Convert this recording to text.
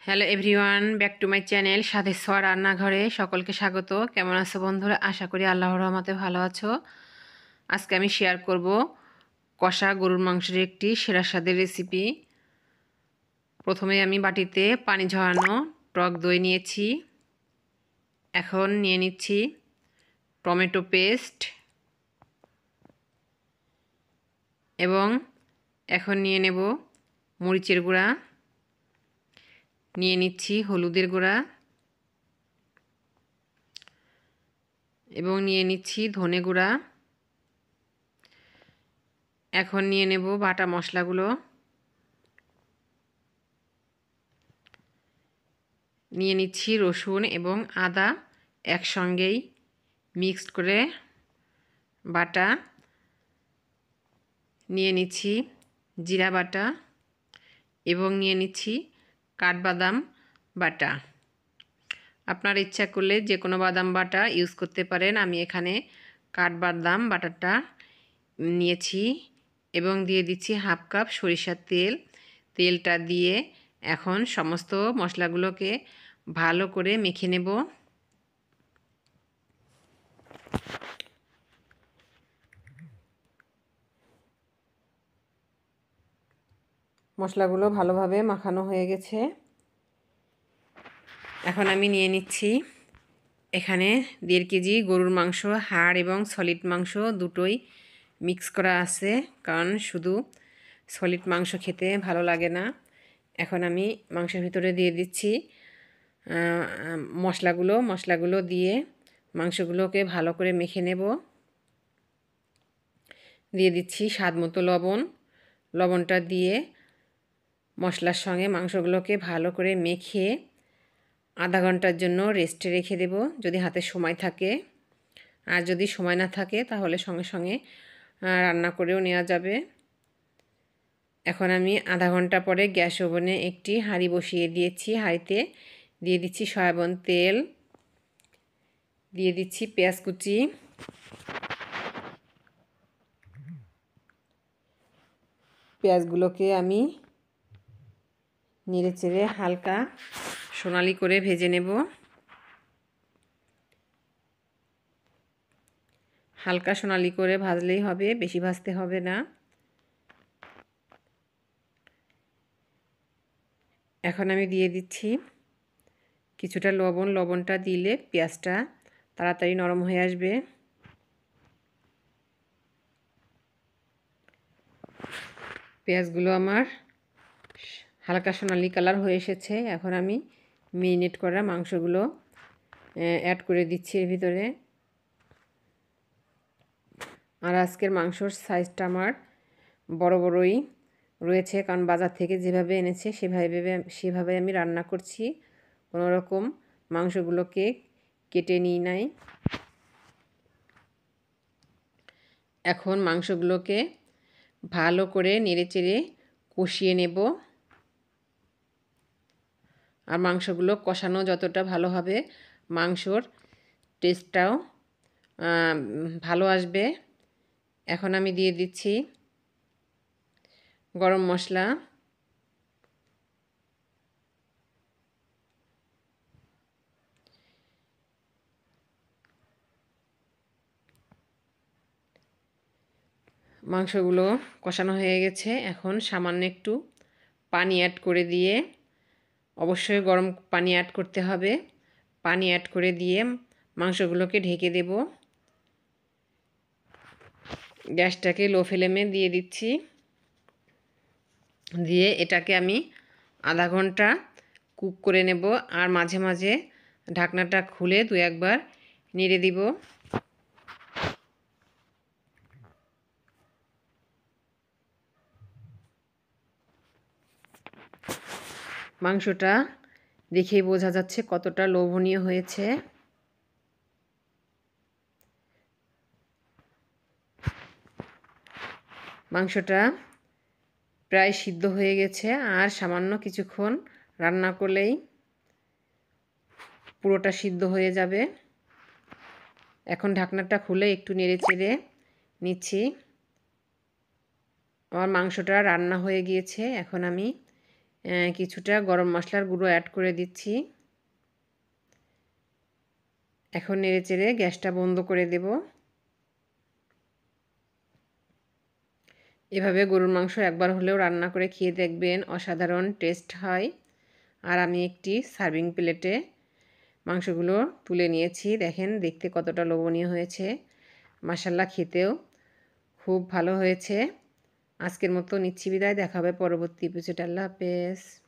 Hello everyone, back to my channel সাথে সোয়া রান্নাঘরে সকলকে স্বাগত। কেমন আছো বন্ধুরা? আশা করি আল্লাহর রহমতে ভালো আছো। আজকে আমি শেয়ার করব কষা গরুর মাংসের একটি সেরা স্বাদের রেসিপি। প্রথমে আমি বাটিতে পানি ঝরানো টক দই নিয়েছি। এখন নিয়ে নিচ্ছি টমেটো পেস্ট এবং এখন নিয়ে নেব মরিচের গুঁড়া, নিয়ে নিচ্ছি হলুদের গুঁড়া এবং নিয়ে নিচ্ছি ধনে গুঁড়া। এখন নিয়ে নেব বাটা মশলাগুলো, নিয়ে নিচ্ছি রসুন এবং আদা একসঙ্গেই মিক্সড করে বাটা, নিয়ে নিচ্ছি জিরা বাটা এবং নিয়ে নিচ্ছি কাঠবাদাম বাটা। আপনার ইচ্ছা করলে যে কোনো বাদাম বাটা ইউজ করতে পারেন। আমি এখানে কাঠবাদাম বাটাটা নিয়েছি এবং দিয়ে দিচ্ছি হাফ কাপ সরিষার তেল। তেলটা দিয়ে এখন সমস্ত মশলাগুলোকে ভালো করে মেখে নেব। মশলাগুলো ভালোভাবে মাখানো হয়ে গেছে। এখন আমি নিয়ে নিচ্ছি এখানে 1.5 কেজি গরুর মাংস, হাড় এবং সলিড মাংস দুটোই মিক্স করা আছে, কারণ শুধু সলিড মাংস খেতে ভালো লাগে না। এখন আমি মাংসের ভিতরে দিয়ে দিচ্ছি মশলাগুলো দিয়ে মাংসগুলোকে ভালো করে মেখে নেব। দিয়ে দিচ্ছি স্বাদ মতো লবণ। লবণটা দিয়ে মশলার সঙ্গে মাংসগুলোকে ভালো করে মেখে আধা ঘন্টার জন্য রেস্টে রেখে দেব, যদি হাতে সময় থাকে। আর যদি সময় না থাকে তাহলে সঙ্গে সঙ্গে রান্না করেও নেওয়া যাবে। এখন আমি আধা ঘন্টা পরে গ্যাস ওভেনে একটি হাঁড়ি বসিয়ে দিয়েছি। হাঁড়িতে দিয়ে দিচ্ছি সয়াবিন তেল, দিয়ে দিচ্ছি পেঁয়াজ কুচি, পেঁয়াজগুলোকে আমি নেড়ে চেড়ে হালকা সোনালি করে ভেজে নেব। হালকা সোনালি করে ভাজলেই হবে, বেশি ভাজতে হবে না। এখন আমি দিয়ে দিচ্ছি কিছুটা লবণ। লবণটা দিলে পেঁয়াজটা তাড়াতাড়ি নরম হয়ে আসবে। পেঁয়াজগুলো আমার হালকা সোনালি কালার হয়ে এসেছে। এখন আমি মেরিনেট করা মাংসগুলো অ্যাড করে দিচ্ছি এর ভিতরে। আর আজকের মাংসর সাইজটা আমার বড় বড়ই রয়েছে, কারণ বাজার থেকে যেভাবে এনেছে সেভাবে আমি রান্না করছি। কোনো রকম মাংসগুলোকে কেটে নিই নাই। এখন মাংসগুলোকে ভালো করে নেড়েচেড়ে কষিয়ে নেব। আর মাংসগুলো কষানো যতটা ভালো হবে মাংসর টেস্টটাও ভালো আসবে। এখন আমি দিয়ে দিচ্ছি গরম মশলা, মাংসগুলো কষানো হয়ে গেছে। এখন সামান্য একটু পানি অ্যাড করে দিয়ে, অবশ্যই গরম পানি অ্যাড করতে হবে। পানি অ্যাড করে দিয়ে মাংসগুলোকে ঢেকে দেব। গ্যাসটাকে লো ফ্লেমে দিয়ে দিচ্ছি। দিয়ে এটাকে আমি আধা ঘন্টা কুক করে নেব। আর মাঝে মাঝে ঢাকনাটা খুলে 2-1 বার নেড়ে দিব। মাংসটা দেখেই বোঝা যাচ্ছে কতটা লোভনীয় হয়েছে। মাংসটা প্রায় সিদ্ধ হয়ে গেছে, আর সামান্য কিছুক্ষণ রান্না করলেই পুরোটা সিদ্ধ হয়ে যাবে। এখন ঢাকনাটা খুলে একটু নেড়ে চেড়ে নিচ্ছি। আমার মাংসটা রান্না হয়ে গিয়েছে। এখন আমি কিছুটা গরম মশলার গুঁড়ো অ্যাড করে দিচ্ছি। এখন নেড়েচেড়ে গ্যাসটা বন্ধ করে দেব। এভাবে গরুর মাংস একবার হলেও রান্না করে খেয়ে দেখবেন, অসাধারণ টেস্ট হয়। আর আমি একটি সার্ভিং প্লেটে মাংসগুলো তুলে নিয়েছি। দেখেন দেখতে কতটা লোভনীয় হয়েছে, মাশাআল্লাহ খেতেও খুব ভালো হয়েছে। আজকের মতো নিচ্ছি বিদায়, দেখা হবে পরবর্তী এপিসোডে। আল্লাহ হাফেজ।